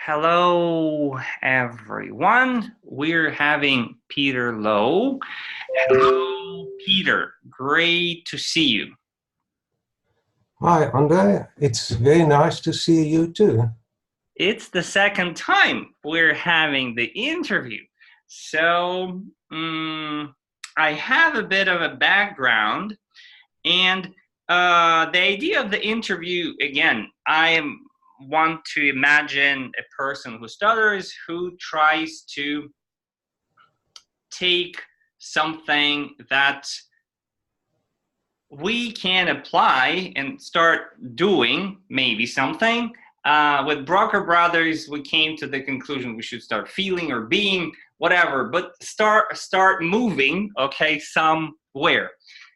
Hello, everyone. We're having Peter Louw. Hello, Peter. Great to see you. Hi, Andre. It's very nice to see you too. It's the second time we're having the interview. So, I have a bit of a background, and the idea of the interview, again, want to imagine a person who stutters, who tries to take something that we can apply and start doing maybe something. With Brocker Brothers, we came to the conclusion we should start feeling or being, whatever, but start moving, okay, somewhere.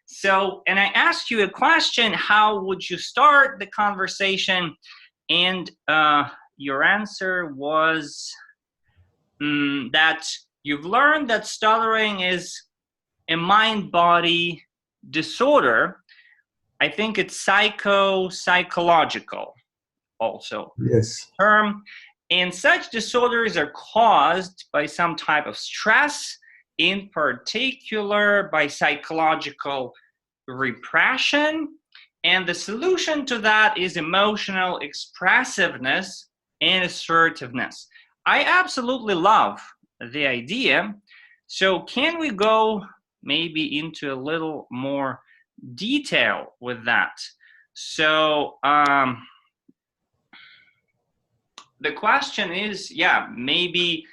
So, and I asked you a question, how would you start the conversation? And your answer was that you've learned that stuttering is a mind-body disorder. I think it's psychological also. Yes. Term. And such disorders are caused by some type of stress, in particular by psychological repression. And the solution to that is emotional expressiveness and assertiveness. I absolutely love the idea. So can we go maybe into a little more detail with that? So the question is, yeah, maybe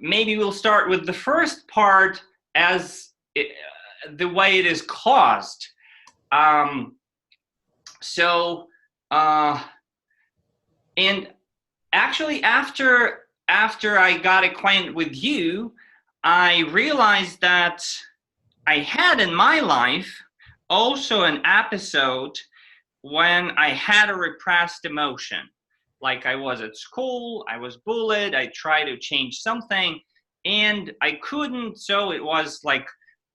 maybe we'll start with the first part as the way it is caused. And actually after I got acquainted with you, I realized that I had in my life also an episode when I had a repressed emotion. Like I was at school, I was bullied, I tried to change something, and I couldn't, so it was like,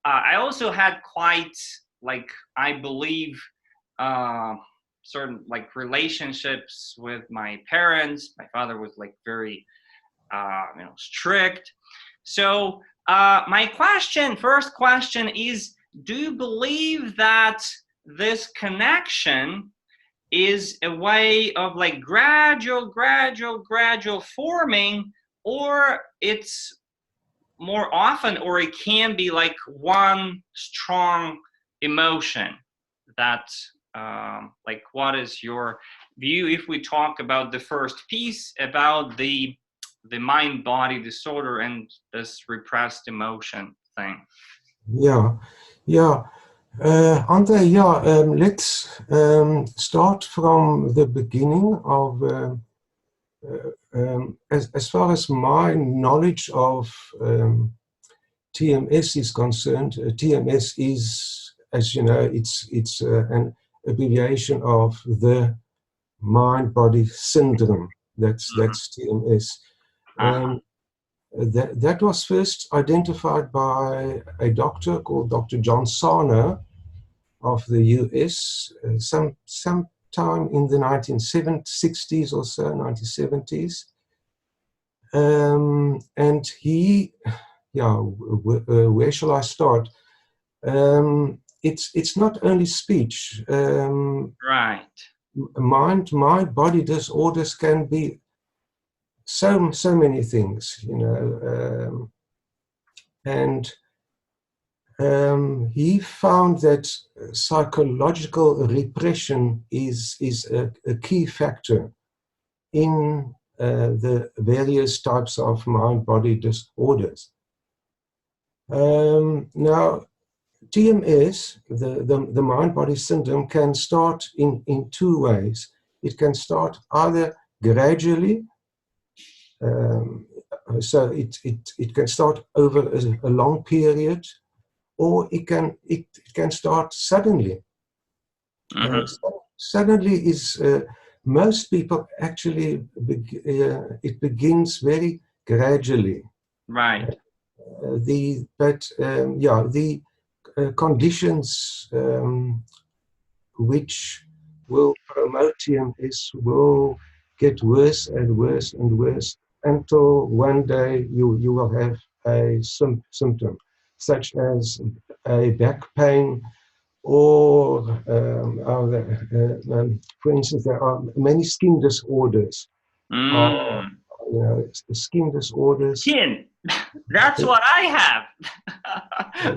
I also had quite, like, I believe, certain, like, relationships with my parents. My father was, like, very, strict. So my first question is, do you believe that this connection is a way of like gradual forming, or it's more often, or it can be like one strong emotion that like, what is your view if we talk about the first piece about the mind-body disorder and this repressed emotion thing? Yeah. Andre, let's start from the beginning of, as far as my knowledge of TMS is concerned. TMS is, as you know, it's an abbreviation of the mind-body syndrome. That's TMS. That was first identified by a doctor called Dr. John Sarno of the US sometime in the 1960s or so, 1970s. And he, where shall I start? It's not only speech. Right. Mind-body disorders can be so many things, you know, and he found that psychological repression is a key factor in the various types of mind-body disorders. Now, TMS, the mind-body syndrome, can start in two ways. It can start either gradually, so it can start over a long period, or it can start suddenly. Suddenly is most people actually it begins very gradually. Right. The conditions which will promote TMS will get worse and worse and worse until one day you will have a symptom, such as a back pain, or for instance, there are many skin disorders. Mm. Skin disorders. Skin. That's what I have.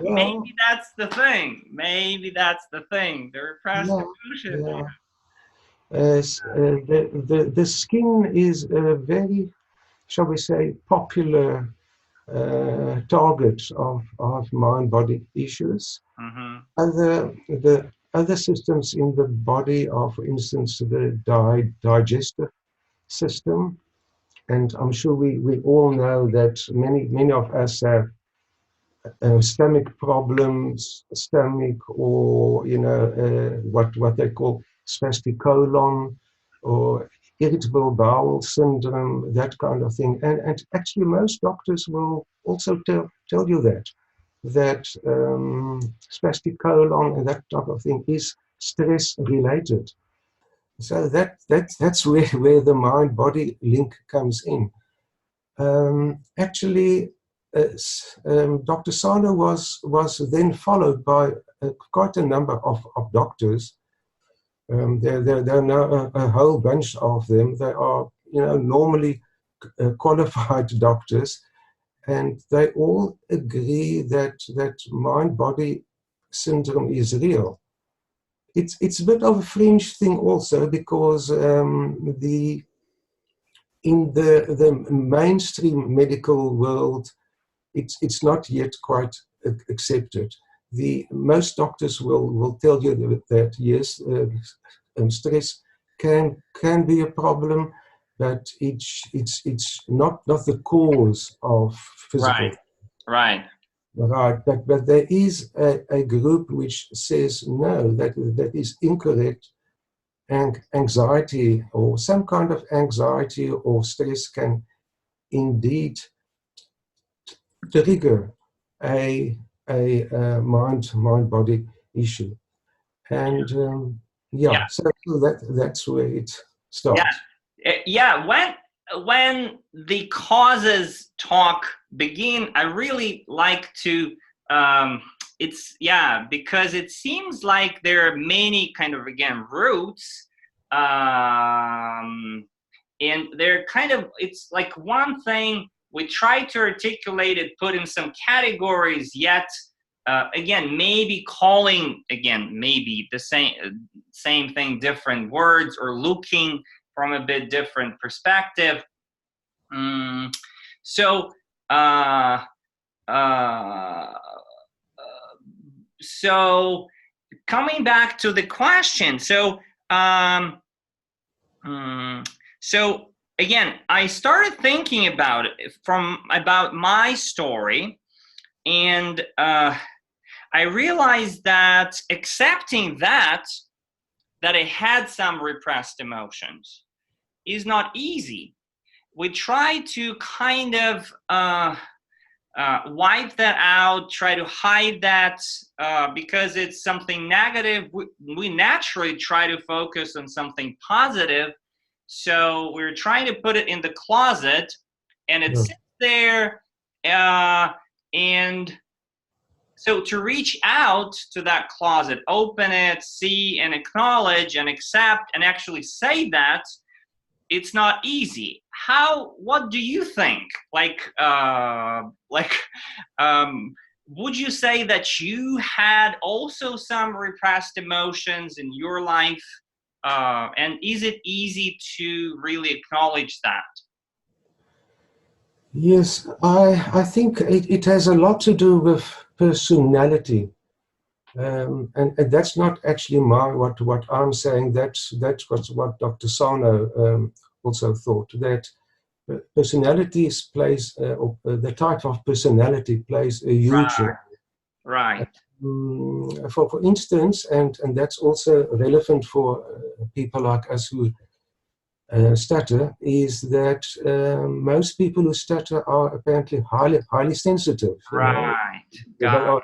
Yeah, Maybe that's the thing. Maybe that's the thing. The repressed yeah, emotions. yeah. The skin is a very, shall we say, popular target of mind-body issues. Mm-hmm. The other systems in the body are, for instance, the digestive system. And I'm sure we all know that many of us have stomach problems, stomach, or what they call spastic colon, or irritable bowel syndrome, that kind of thing. And actually, most doctors will also tell you that spastic colon and that type of thing is stress related. So that's where the mind-body link comes in. Actually, Dr. Sana was then followed by quite a number of doctors. There are now a whole bunch of them. They are, normally qualified doctors, and they all agree that mind-body syndrome is real. It's a bit of a fringe thing also, because in the mainstream medical world, it's not yet quite accepted. Most doctors will tell you that yes, stress can be a problem, but it's not the cause of physical. Right. Right, but there is a group which says no, that is incorrect. And anxiety, or some kind of anxiety or stress, can indeed trigger a mind-body issue. And Yeah. so that's where it Yeah. starts. Yeah. When the causes talk begin, I really like to. Because it seems like there are many kind of, again, roots, and they're kind of, it's like one thing we try to articulate it, put in some categories, yet again, maybe calling, again, maybe the same thing, different words, or looking from a bit different perspective. So coming back to the question, so again, I started thinking about it about my story, and I realized that accepting that I had some repressed emotions is not easy. We try to kind of wipe that out, try to hide that because it's something negative. We naturally try to focus on something positive. So we're trying to put it in the closet, and it sits there. And so to reach out to that closet, open it, see and acknowledge and accept and actually say that, it's not easy. What do you think? Would you say that you had also some repressed emotions in your life? And is it easy to really acknowledge that? Yes, I think it has a lot to do with personality. And that's not actually what I'm saying. That's what Dr. Sano also thought, that personalities plays, the type of personality plays a huge role. Right. For instance, and that's also relevant for people like us who stutter, is that most people who stutter are apparently highly sensitive. Right. They are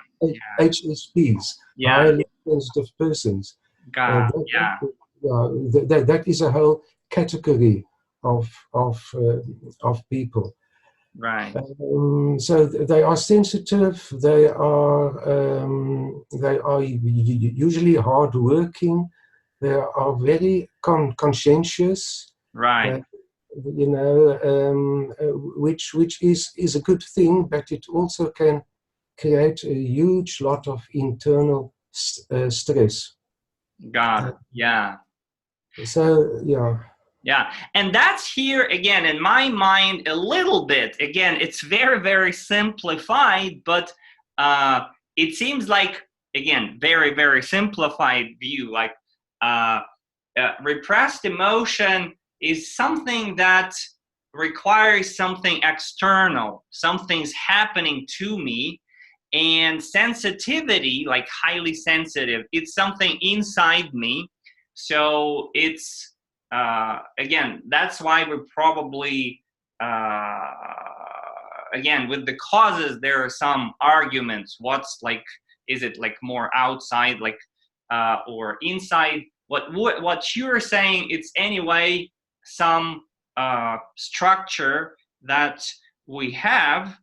HSPs, highly sensitive persons. God, yeah, That is a whole category of people. right, So they are sensitive. They are usually hardworking. They are very conscientious. Uh, right. which is a good thing, but it also can create a huge lot of internal stress. God, yeah. So yeah, Yeah, and that's here again in my mind a little bit. Again, it's very, very simplified, but it seems like, again, very, very simplified view. Like uh, repressed emotion is something that requires something external, something's happening to me. And sensitivity, like highly sensitive, it's something inside me. So it's again, that's why we're probably again with the causes. There are some arguments. What's like? Is it like more outside, like or inside? What you're saying? It's anyway some structure that we have.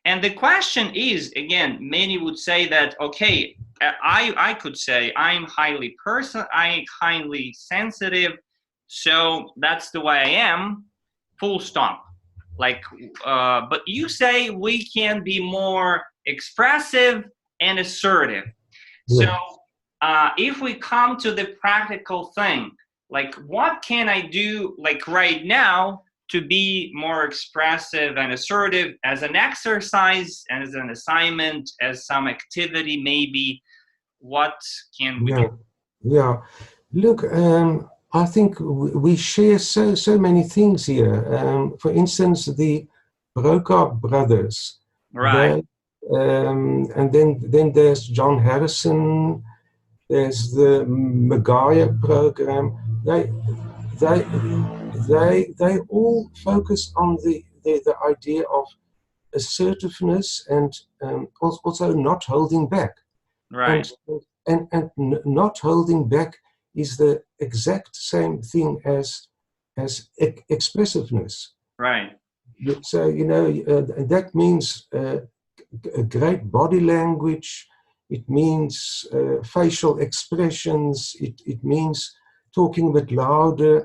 And the question is, again, many would say that, okay, I could say I'm highly sensitive, so that's the way I am, full stop. Like, but you say we can be more expressive and assertive. So yeah. if we come to the practical thing, like what can I do like right now to be more expressive and assertive as an exercise, as an assignment, as some activity maybe? What can we do? Yeah, yeah. Look, I think we share so many things here. For instance, the Brokaw brothers. Right, They, and then there's John Harrison. There's the Magaya program. They they all focus on the idea of assertiveness and also not holding back. right, And, and not holding back is the exact same thing as expressiveness. right, So, that means a great body language. It means facial expressions. It means talking a bit louder,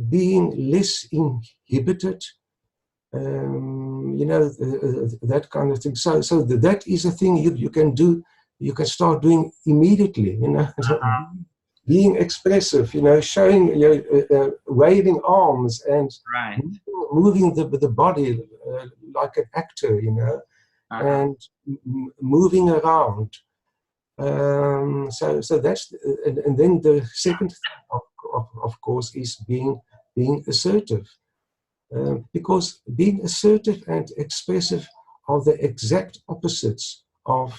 being less inhibited, that kind of thing. So that is a thing you can do. You can start doing immediately. Being expressive. Showing, waving arms and right, moving the body like an actor. And moving around. So that's and then the second thing, of course, is being assertive. Because being assertive and expressive are the exact opposites of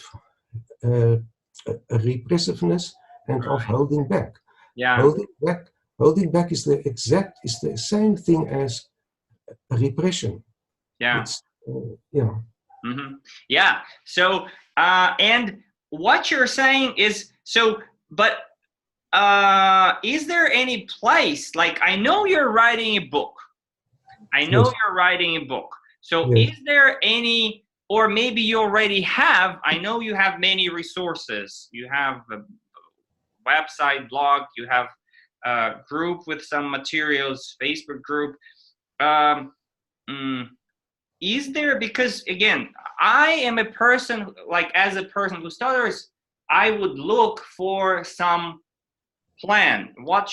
repressiveness and of right. holding back. Yeah, Holding back is the same thing as repression. yeah. It's Yeah. So, and what you're saying is so, but is there any place, like I know you're writing a book. I know yes, you're writing a book. So yes, is there any, or maybe you already have, I know you have many resources. You have a website, blog, you have a group with some materials, Facebook group. Um, mm, is there, because again, I am a person, like as a person who stutters, I would look for some plan. What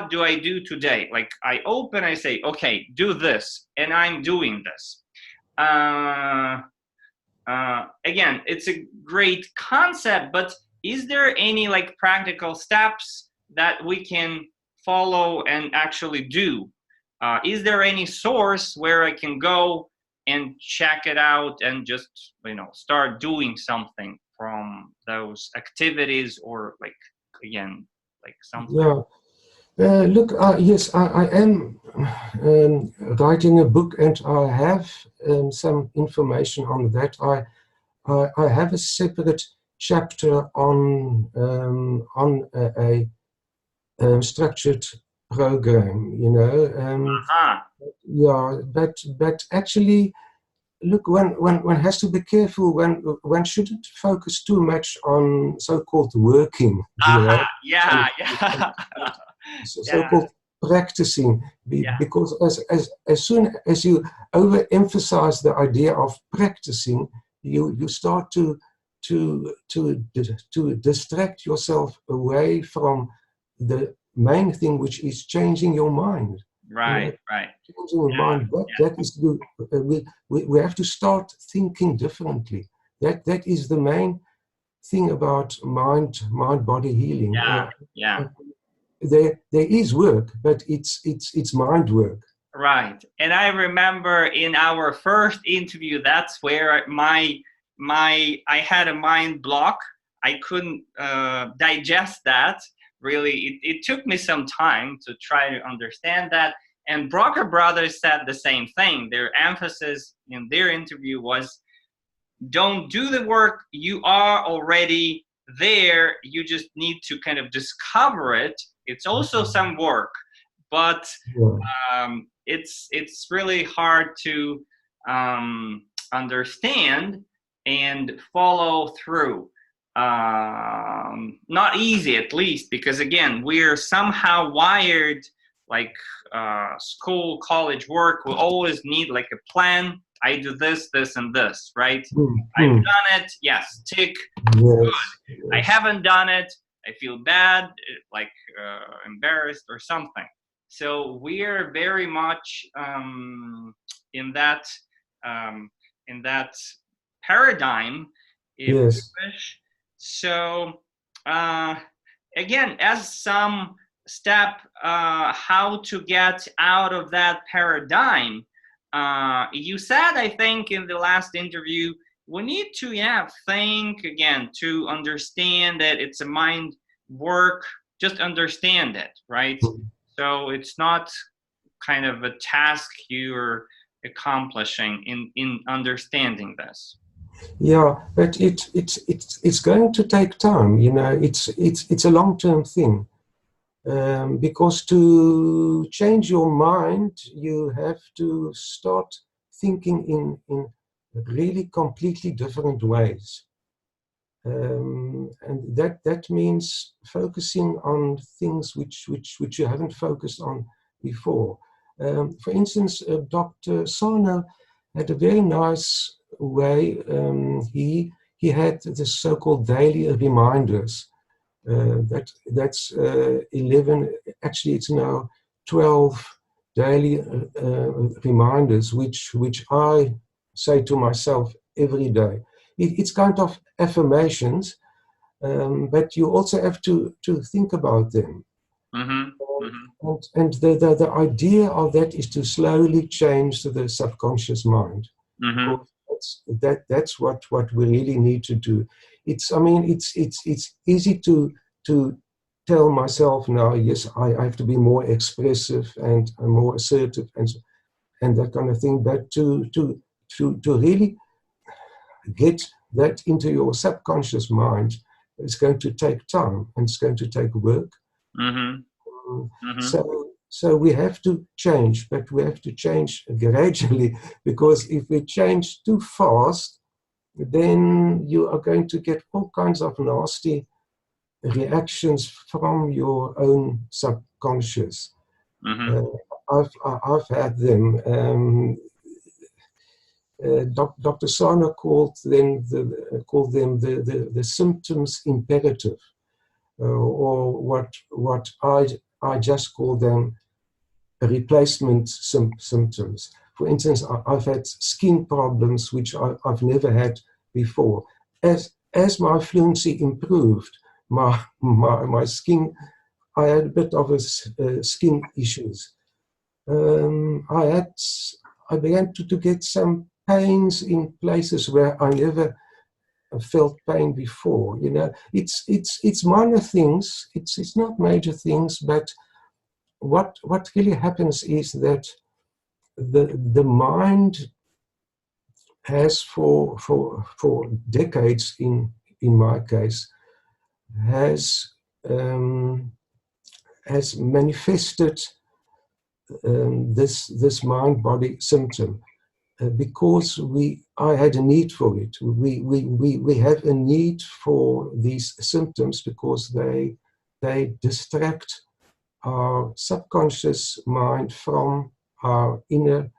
do I do today? Like I open, I say, okay, do this, and I'm doing this. Again, it's a great concept, but is there any like practical steps that we can follow and actually do? Is there any source where I can go and check it out and just start doing something from those activities, or like again like something? yeah. Look, yes, I am writing a book, and I have some information on that. I have a separate chapter on a structured program, you know. Uh-huh. Yeah, but actually, look, one has to be careful. One shouldn't focus too much on so-called working, you know, Uh-huh. Yeah, and, and, yeah. and Yeah, so-called practicing, yeah. because as soon as you overemphasize the idea of practicing, you start to distract yourself away from the main thing, which is changing your mind. You know, Right, right. changing your Yeah, mind. That is we have to start thinking differently. That is the main thing about mind body healing. yeah, yeah. There is work, but it's mind work. Right. And I remember in our first interview, that's where I had a mind block. I couldn't digest that. Really, it took me some time to try to understand that. And Brocker Brothers said the same thing. Their emphasis in their interview was, don't do the work. You are already there. You just need to kind of discover it. It's also some work, but Yeah. it's really hard to understand and follow through. Not easy, at least, because again, we're somehow wired like school, college work. We always need like a plan. I do this, this, and this, right? I've Mm. done it. Yes, tick. Good. Yes, I yes, haven't done it. I feel bad, like embarrassed or something. So we are very much in that um, in that paradigm, if you yes, wish. So uh, again, as some step, how to get out of that paradigm. You said, I think, in the last interview, we need to, yeah, think again to understand that it's a mind work. Just understand it, right? So it's not kind of a task you're accomplishing in understanding this. yeah. But it's going to take time. You know, it's a long-term thing. Because to change your mind, you have to start thinking in really completely different ways. And that means focusing on things which you haven't focused on before. For instance, Dr. Sarno had a very nice way. He had the so-called daily reminders. That's 11. Actually, it's now 12 daily reminders, which I say to myself every day. It's kind of affirmations, but you also have to think about them. Mm-hmm. Mm-hmm. And the idea of that is to slowly change the subconscious mind, Mm-hmm. because that's what we really need to do. I mean, it's easy to tell myself now, yes, I have to be more expressive and more assertive and that kind of thing. But to really get that into your subconscious mind, it's going to take time and it's going to take work. Mm-hmm. Mm-hmm. So we have to change, but we have to change gradually, because if we change too fast, then you are going to get all kinds of nasty reactions from your own subconscious. Mm-hmm. Uh, I've had them. Dr. Sarno called them the symptoms imperative, or what I just call them replacement symptoms. For instance, I've had skin problems which I've never had before. As my fluency improved, my skin, I had a bit of skin issues. I began to get some pains in places where I never felt pain before. You know, it's minor things. It's not major things, but what really happens is that the mind has for decades in my case, has manifested this mind-body symptom because I had a need for it. We have a need for these symptoms because they distract our subconscious mind from our inner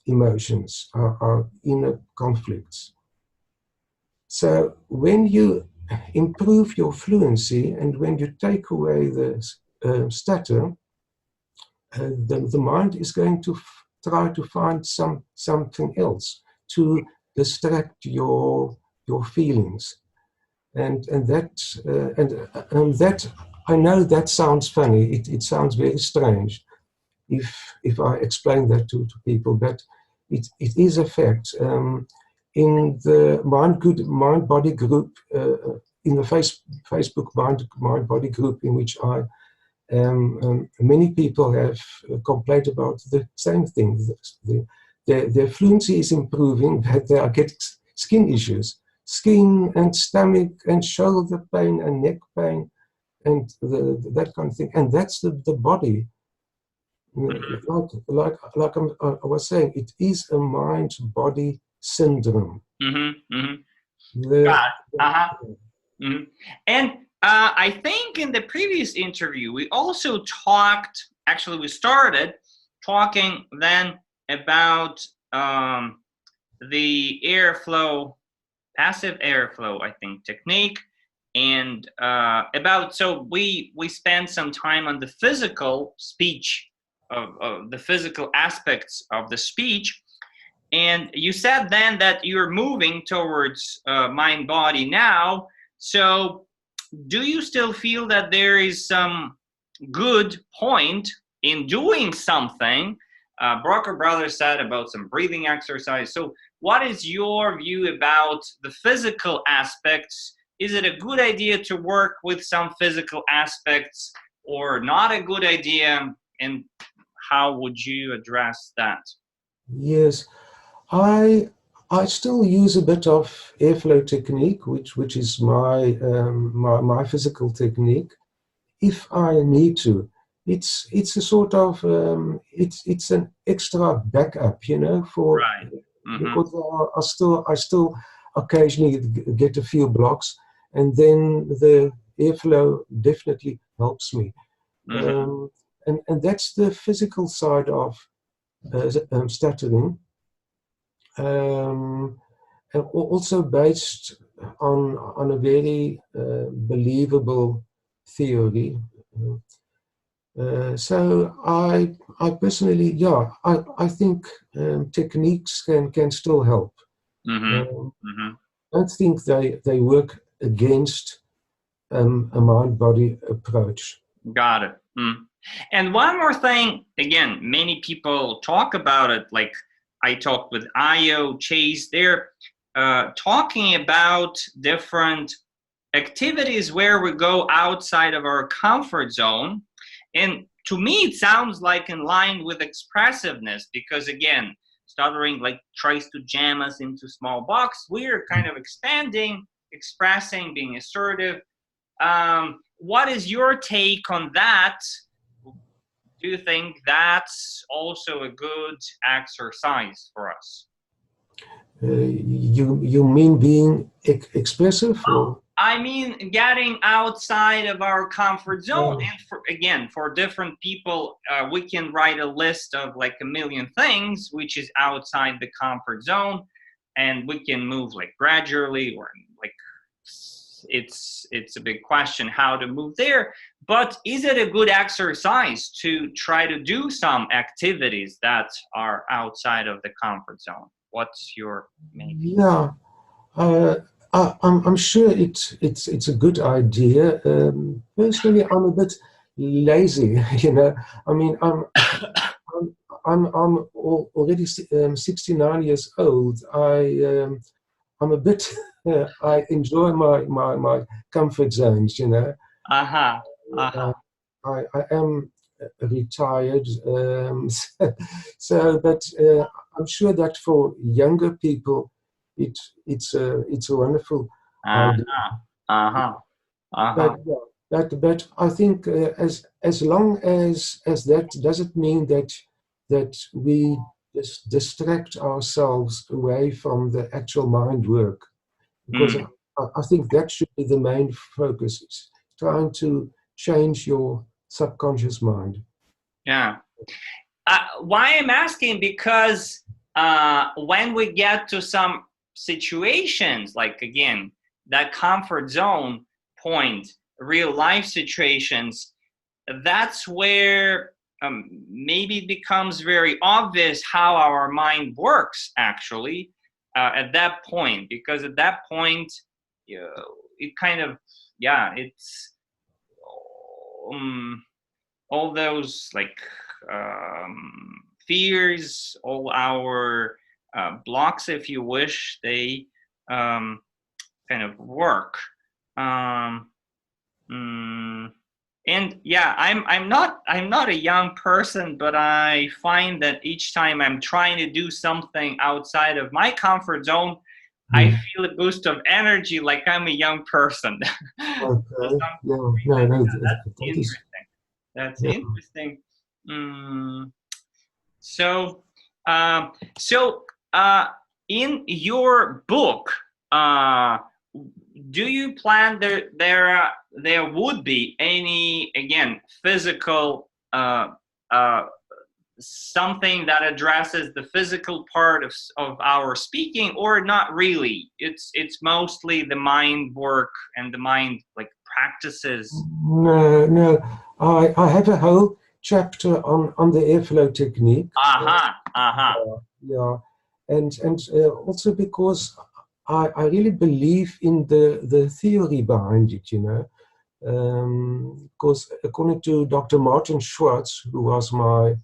emotions, our inner conflicts. So when you improve your fluency and when you take away the stutter, the mind is going to try to find something else to distract your feelings, and that I know that sounds funny. It sounds very strange if I explain that to people, but it is a fact. In the mind body group, in the Facebook mind body group in which I many people have complained about the same thing. Their fluency is improving, but they are getting skin issues, skin and stomach and shoulder pain and neck pain and that kind of thing. And that's the body. Like I was saying, it is a mind-body syndrome. And I think in the previous interview, we also talked, actually we started talking then about the airflow, passive airflow, I think, technique, and so we spent some time on the physical speech, of the physical aspects of the speech. And you said then that you're moving towards mind-body now. So do you still feel that there is some good point in doing something? Brocker Brothers said about some breathing exercise. So what is your view about the physical aspects? Is it a good idea to work with some physical aspects or not a good idea? And how would you address that? Yes, I still use a bit of airflow technique, which is my my physical technique, if I need to. It's a sort of it's an extra backup, you know, for right. Because I still occasionally get a few blocks, and then the airflow definitely helps me. And that's the physical side of stuttering. And also based on a very believable theory. So I personally, yeah, I think techniques can still help. I don't think they work against a mind-body approach. Got it. And one more thing, again, many people talk about it, like I talked with Io, Chase, they're talking about different activities where we go outside of our comfort zone. And to me, it sounds like in line with expressiveness, because again, stuttering like tries to jam us into small box. We're kind of expanding, expressing, being assertive. What is your take on that? Do you think that's also a good exercise for us? You mean being expressive? Or? I mean, getting outside of our comfort zone. And for different people, we can write a list of like a million things, which is outside the comfort zone. And we can move like gradually, or like it's a big question how to move there. But is it a good exercise to try to do some activities that are outside of the comfort zone? What's your maybe? Yeah. I'm sure it's a good idea. Personally, I'm a bit lazy. You know, I mean, I'm already 69 years old. I'm a bit. I enjoy my comfort zones. You know. I am retired, but I'm sure that for younger people, it's a wonderful idea. Uh-huh. Uh-huh. But yeah, but I think as long as that doesn't mean that we just distract ourselves away from the actual mind work, because Mm, I think that should be the main focus, is trying to change your subconscious mind. yeah. Why I'm asking, because when we get to some situations, like again, that comfort zone point, real life situations, that's where maybe it becomes very obvious how our mind works actually at that point, because at that point, it kind of, yeah, it's um, all those like fears, all our blocks, if you wish, they um, kind of work. Um, mm, and yeah, I'm not a young person, but I find that each time I'm trying to do something outside of my comfort zone, I Mm. feel a boost of energy, like I'm a young person. So Okay. Yeah. No, no, that's that is, interesting. That's yeah. interesting. Mm, so, um, so uh, in your book, uh, do you plan there would be any, again, physical uh, something that addresses the physical part of our speaking, or not really? It's mostly the mind work and the mind like practices. No, no. I have a whole chapter on the airflow technique. Aha, aha. Yeah, and also because I really believe in the theory behind it, you know. Because according to Dr. Martin Schwartz, who was my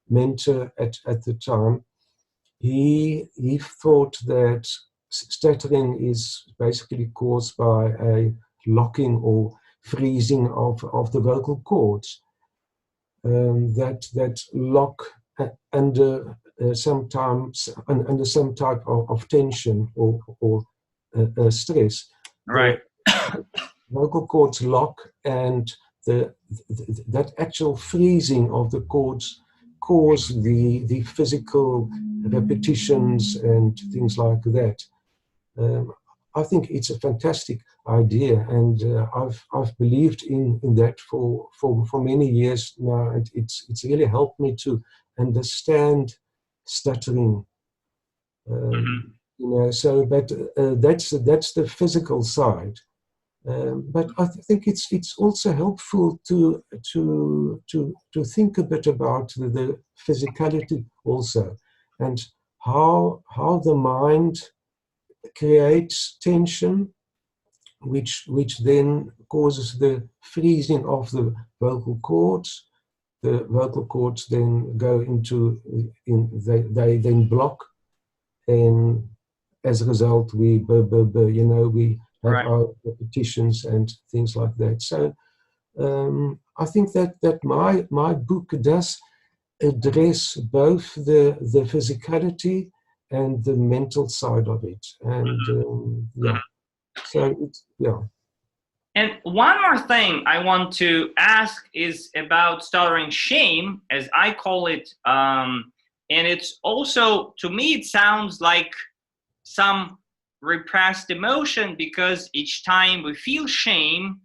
mentor at the time, he thought that stuttering is basically caused by a locking or freezing of the vocal cords, that lock under sometimes under some type of tension or stress. Right. The vocal cords lock, and that actual freezing of the cords cause the physical repetitions and things like that. Um, I think it's a fantastic idea, and I've believed in that for many years now, and it's really helped me to understand stuttering. Mhm. You know, so but that's the physical side. But I think it's also helpful to think a bit about the physicality also, and how the mind creates tension, which then causes the freezing of the vocal cords. The vocal cords then go into they then block, and as a result we have Right. our repetitions and things like that. So I think that my book does address both the physicality and the mental side of it, and yeah. So it's, yeah. And one more thing I want to ask is about stuttering shame, as I call it. And it's also, to me, it sounds like some repressed emotion, because each time we feel shame,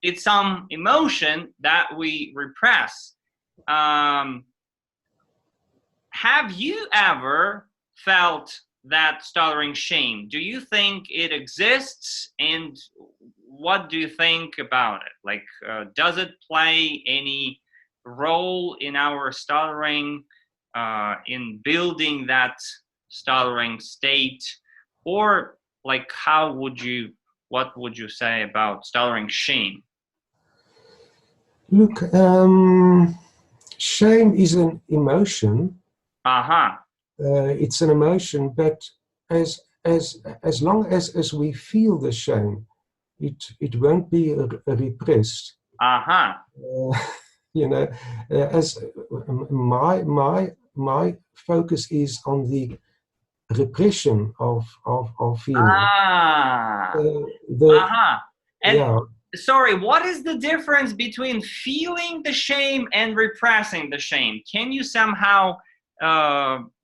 it's some emotion that we repress. Um, have you ever felt that stuttering shame? Do you think it exists, and what do you think about it? Like, does it play any role in our stuttering, in building that stuttering state, or like, what would you say about stuttering shame? Look, shame is an emotion. Uh-huh. It's an emotion, but as long as we feel the shame, it won't be repressed. Uh-huh. Uh, you know, as my focus is on the repression of feeling. Ah. The Uh-huh. And yeah. sorry, what is the difference between feeling the shame and repressing the shame? Can you somehow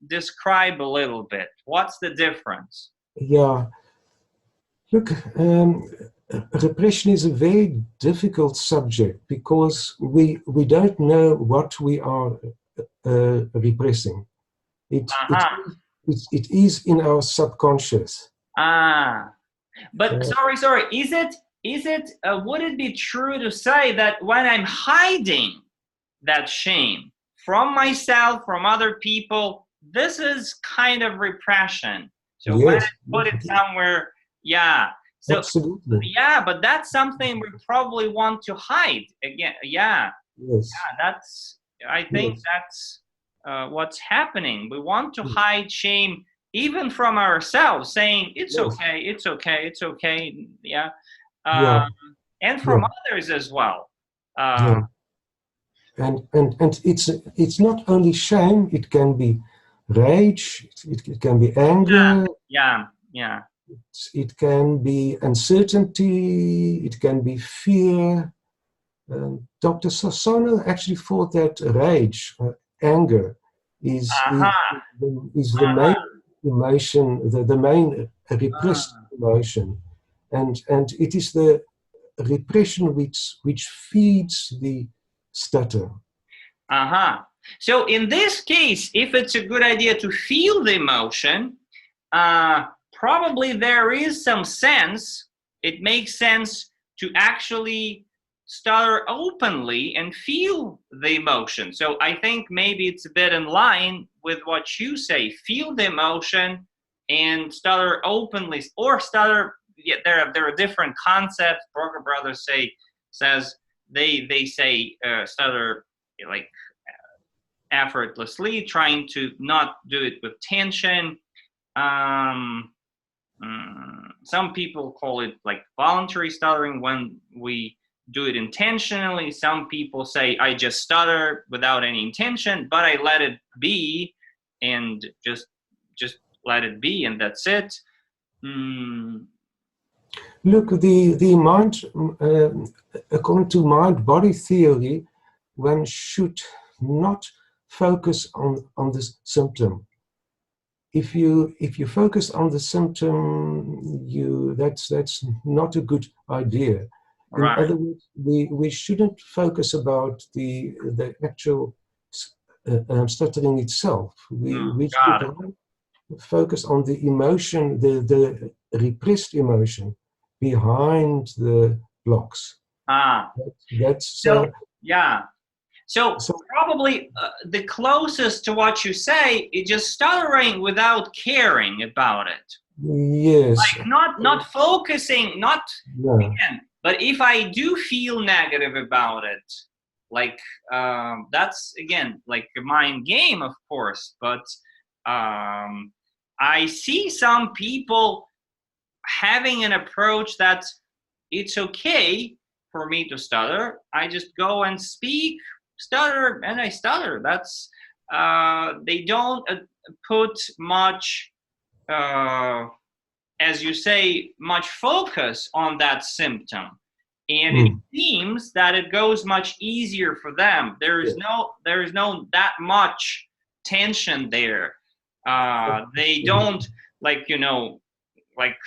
describe a little bit? What's the difference? Yeah, look, repression is a very difficult subject because we don't know what we are repressing. Uh-huh. It is in our subconscious. Ah. But Uh, sorry, would it be true to say that when I'm hiding that shame from myself, from other people, this is kind of repression? So when I yes, put it somewhere, yeah. So absolutely. yeah, but that's something we probably want to hide again. Yeah, Yes, that's, I think yes, that's what's happening. We want to hide shame even from ourselves, saying it's yes, okay, it's okay, it's okay. Yeah, yeah, um, and from yeah, others as well. yeah. And it's not only shame, it can be rage, it can be anger, Yeah, yeah. it can be uncertainty, it can be fear. Dr. Sassano actually thought that rage, anger, is, is, Aha, is the main aha. emotion, the main repressed emotion. And it is the repression which feeds the stutter. Uh-huh. So in this case, if it's a good idea to feel the emotion, probably there is some sense, it makes sense to actually stutter openly and feel the emotion. So I think maybe it's a bit in line with what you say. Feel the emotion and stutter openly, or stutter. Yeah, there are different concepts. Broker Brothers says they say stutter like effortlessly, trying to not do it with tension. Um, some people call it like voluntary stuttering when we do it intentionally. Some people say I just stutter without any intention, but I let it be and just let it be, and that's it. Mm, Look, the mind, according to mind-body theory, one should not focus on the symptom. If you focus on the symptom, that's not a good idea. In right. other words, we shouldn't focus about the actual stuttering itself. We should Got it. focus on the emotion, the repressed emotion behind the blocks. Ah, That's so yeah. So so probably the closest to what you say is just stuttering without caring about it. yes, Like not focusing, not yeah, again. But if I do feel negative about it, like that's again like a mind game, of course. But I see some people having an approach that it's okay for me to stutter. I just go and speak, stutter, and I stutter. That's they don't put much, as you say, much focus on that symptom, and it mm, seems that it goes much easier for them. yeah, There is no that much tension there. They don't like like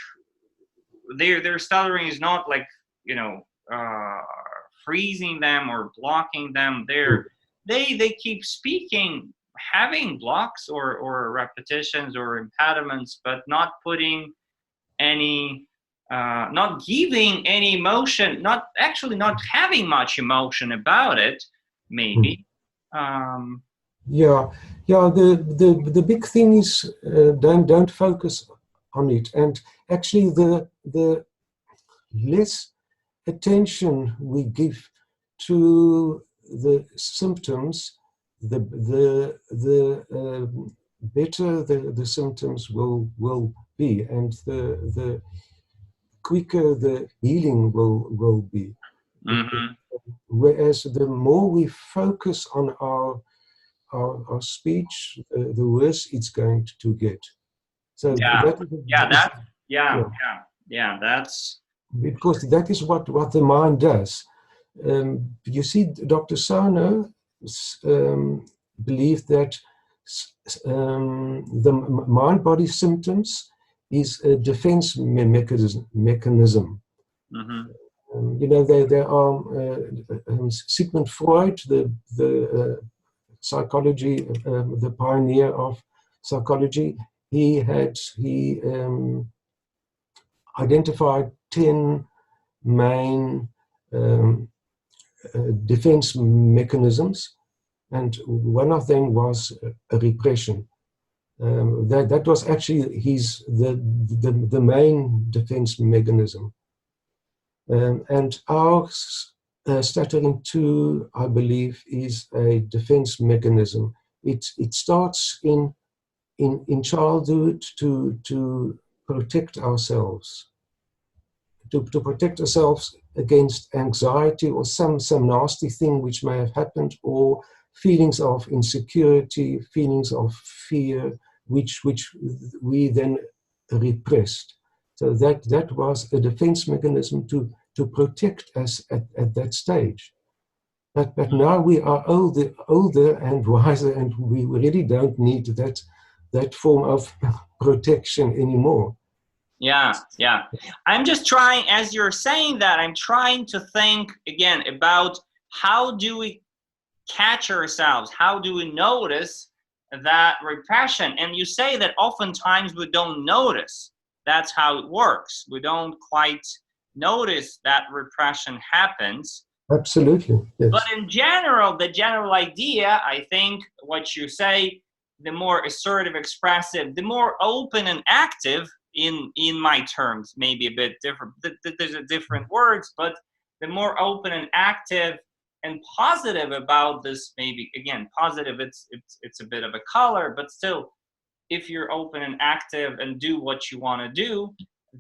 their stuttering is not like you know uh, freezing them or blocking them. mm, They keep speaking, having blocks or repetitions or impediments, but not putting any not giving any emotion, not actually not having much emotion about it, mm. maybe. um, Yeah, yeah. The big thing is don't focus on it, and actually the less attention we give to the symptoms, the better the symptoms will be, and the quicker the healing will be. mhm. Whereas the more we focus on our speech, the worse it's going to get. So Yeah, that yeah, is that, yeah, yeah, yeah, yeah, that's because that is what the mind does. You see, Dr. Sarno believed that the mind-body symptoms is a defense mechanism. Mm-hmm. You know, there are Sigmund Freud, the psychology, the pioneer of psychology. He identified 10 main defense mechanisms, and one of them was a repression. That was actually the main defense mechanism. And our stuttering too, I believe, is a defense mechanism. It starts in childhood to protect ourselves, to protect ourselves against anxiety or some nasty thing which may have happened, or feelings of insecurity, feelings of fear, which we then repressed. So that was a defense mechanism to protect us at that stage. But now we are older and wiser, and we really don't need that form of protection anymore. Yeah, yeah. I'm just trying, as you're saying that, I'm trying to think again about how do we catch ourselves? How do we notice that repression? And you say that oftentimes we don't notice. That's how it works. We don't quite notice that repression happens. Absolutely, yes. But in general, the general idea, I think what you say, the more assertive, expressive, the more open and active, in my terms, maybe a bit different. There's a different words, but the more open and active and positive about this, maybe again, positive, it's a bit of a color, but still, if you're open and active and do what you want to do,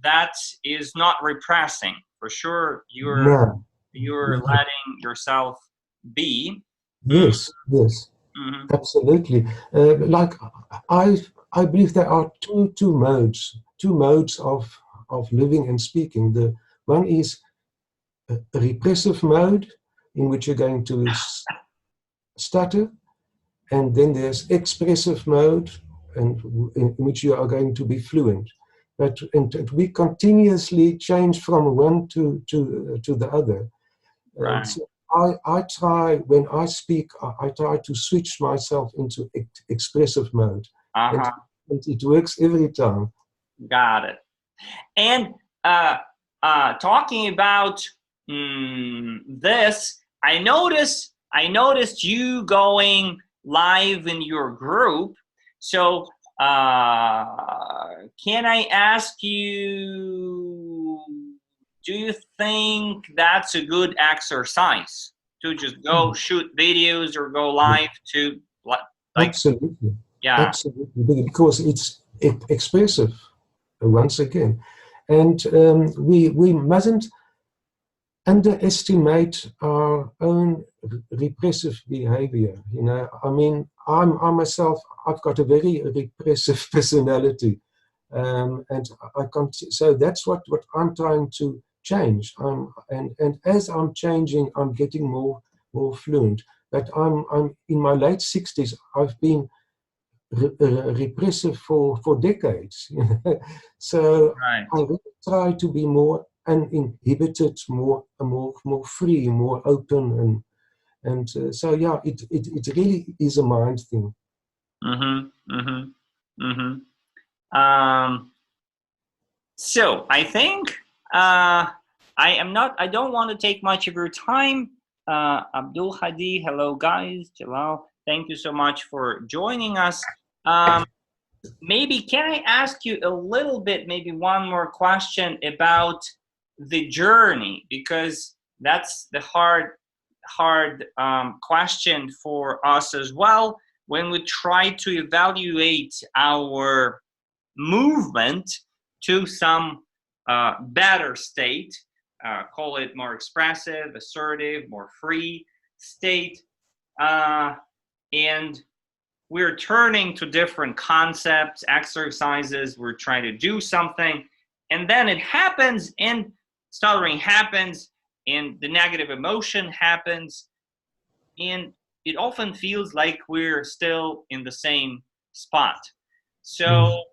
that is not repressing. For sure, you're letting yourself be. Yes, yes, Mm-hmm. absolutely. Like I believe there are two modes of living and speaking. The one is a repressive mode, in which you're going to stutter, and then there's expressive mode, and in which you are going to be fluent. But and we continuously change from one to the other. Right. So I try, when I speak, I try to switch myself into expressive mode, and it works every time. Got it. And talking about this, I noticed you going live in your group. So can I ask you, do you think that's a good exercise to just go shoot videos or go live to like? Absolutely. Yeah. Absolutely, because it's expressive, once again. And we mustn't underestimate our own repressive behavior. You know, I mean, I myself, I've got a very repressive personality. And I can't, so that's what I'm trying to change. And as I'm changing, I'm getting more fluent. But I'm in my late 60s. I've been repressive for decades. So Right. I really try to be more uninhibited, more free, more open, and so yeah, it really is a mind thing. So I think I don't want to take much of your time. Abdul Hadi, hello guys. Jalal, thank you so much for joining us. Maybe can I ask you a little bit, maybe one more question about the journey, because that's the hard question for us as well when we try to evaluate our movement to some better state, call it more expressive, assertive, more free state, and we're turning to different concepts, exercises, we're trying to do something, and then it happens, and stuttering happens and the negative emotion happens, and it often feels like we're still in the same spot. So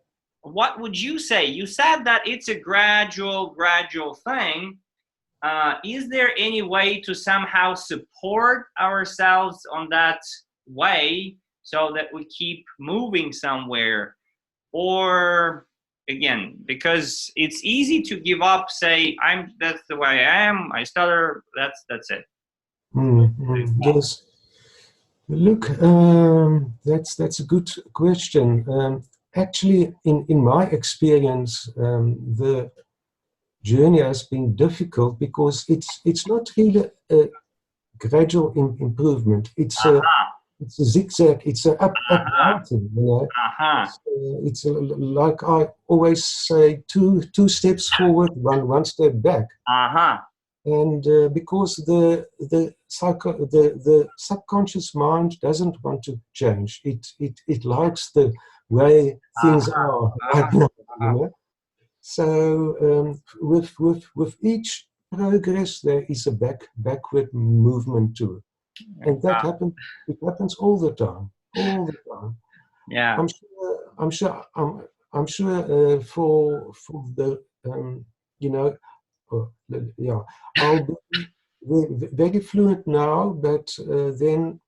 what would you say? You said that it's a gradual thing. Is there any way to somehow support ourselves on that way so that we keep moving somewhere? Or again, because it's easy to give up, say, that's the way I am, I stutter, that's it. Yes. Look, that's a good question. Actually, in my experience, the journey has been difficult because it's not really a gradual improvement. It's a zigzag. It's a up down thing. You know, it's like I always say, two steps forward, one step back. And because the subconscious mind doesn't want to change. It likes the way things are right now. You know? So with each progress, there is a backward movement too, and that happens. It happens all the time. All the time. Yeah. I'm sure for the you know. Yeah, I'll be very fluent now, but then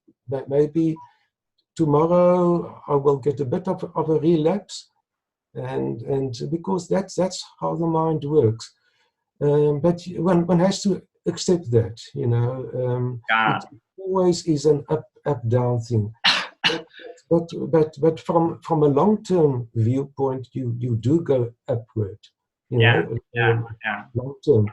maybe tomorrow I will get a bit of a relapse, and because that's how the mind works. But one has to accept that, you know. It always is an up down thing. But from a long-term viewpoint, you do go upward, you know, long term.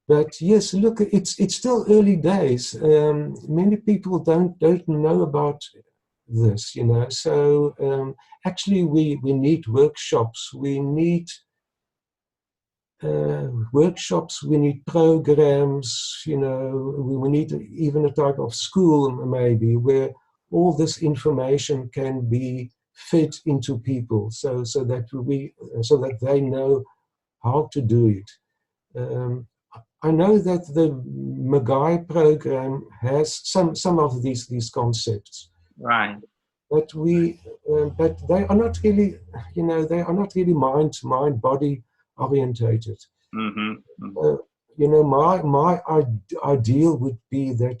But yes, look, it's still early days. Many people don't know about this, you know. So actually, we need workshops. We need workshops. We need programs. You know, we need even a type of school maybe where all this information can be fed into people, so that they know how to do it. I know that the Magai program has some of these concepts, right? But but they are not really, you know, they are not really mind body orientated. You know, my ideal would be that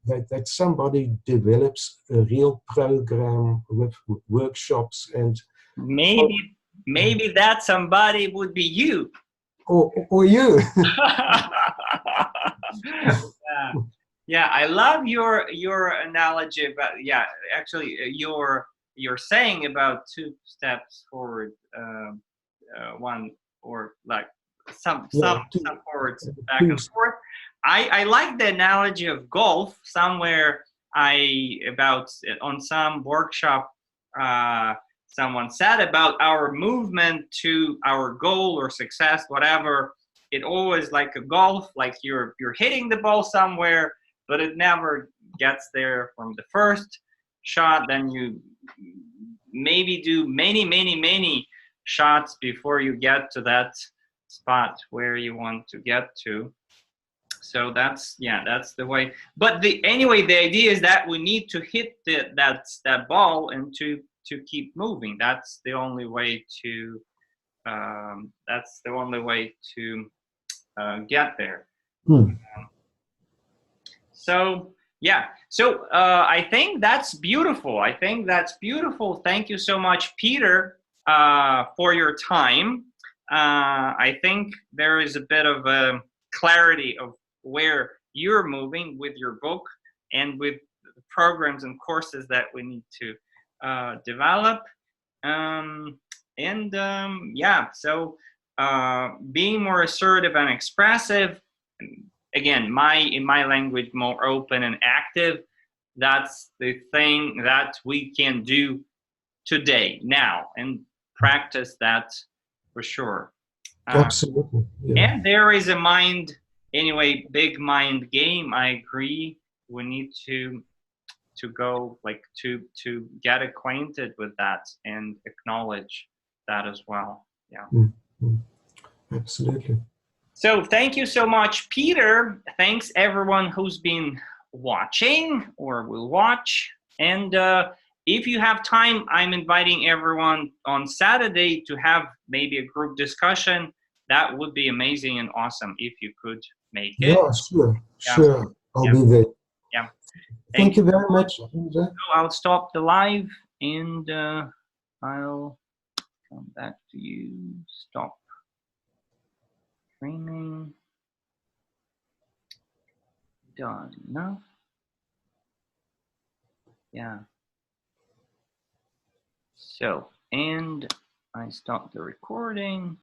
that somebody develops a real program with workshops and maybe that somebody would be you. Or you. Yeah, I love your analogy about, actually you're saying about 2 steps forward, one, or like some forwards, back and forth. I like the analogy of golf. Somewhere on some workshop, someone said about our movement to our goal or success, whatever. It always like a golf, like you're hitting the ball somewhere, but it never gets there from the first shot. Then you maybe do many shots before you get to that spot where you want to get to. So that's the way. But anyway, the idea is that we need to hit that ball and to keep moving. That's the only way to get there. So I think that's beautiful. Thank you so much, Peter, for your time. I think there is a bit of a clarity of where you're moving with your book and with the programs and courses that we need to develop. So being more assertive and expressive, again, in my language, more open and active, that's the thing that we can do today, now, and practice that for sure. Absolutely. Yeah. And there is a big mind game. I agree. We need to go, like, to get acquainted with that and acknowledge that as well. Yeah. Absolutely. So thank you so much, Peter. Thanks everyone who's been watching or will watch. And if you have time, I'm inviting everyone on Saturday to have maybe a group discussion. That would be amazing and awesome if you could make it. Yeah, sure, Yeah, sure. I'll yeah, be there. yeah. Thank Thank you. you very much. So I'll stop the live and I'll come back to you. Stop streaming. Done enough. Yeah. So, and I stop the recording.